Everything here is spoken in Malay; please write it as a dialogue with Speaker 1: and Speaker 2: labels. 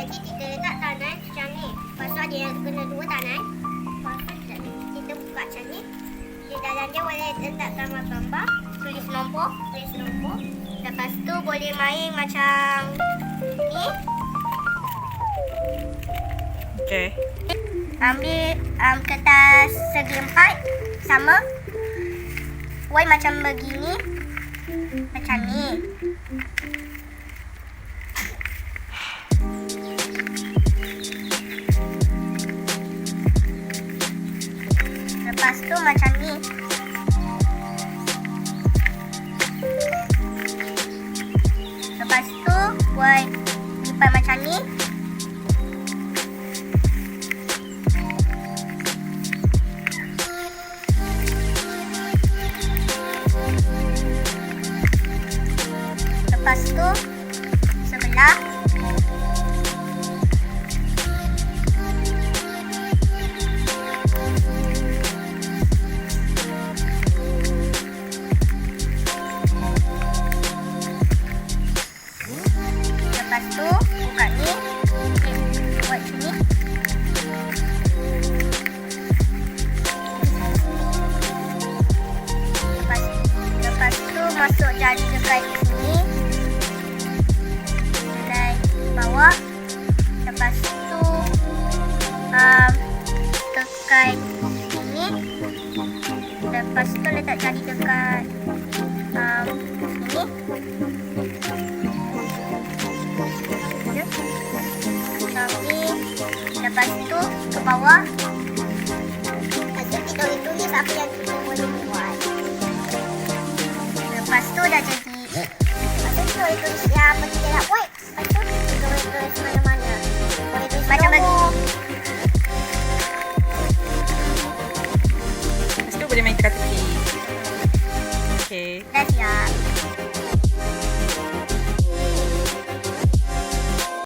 Speaker 1: Jadi kita letak tangan macam ni. Lepas tu dia kena dua tangan. Lepas tu kita buka macam ni. Di dalam dia boleh letak gambar-gambar. Tulis nombor. Lepas tu boleh main macam ni.
Speaker 2: Okey.
Speaker 1: Ambil kertas segi empat sama. Buat macam begini. Macam ni. Lepas tu macam ni. Lepas tu buat lipat macam ni. Lepas tu sebelah. Lepas tu buka ni. Buat sini. Lepas tu masuk jari dekat sini. Bawah. Lepas tu tekan sini. Lepas tu letak jari dekat sini. Sambil. Lepas tu ke bawah. Lepas tu kita boleh tulis apa yang kita boleh buat. Lepas tu dah jadi. Lepas tu kita boleh tulis apa kita nak buat. Lepas tu kita boleh tulis mana-mana. Boleh tulis
Speaker 2: Macam
Speaker 1: nombor.
Speaker 2: Lepas tu boleh main teka-teki.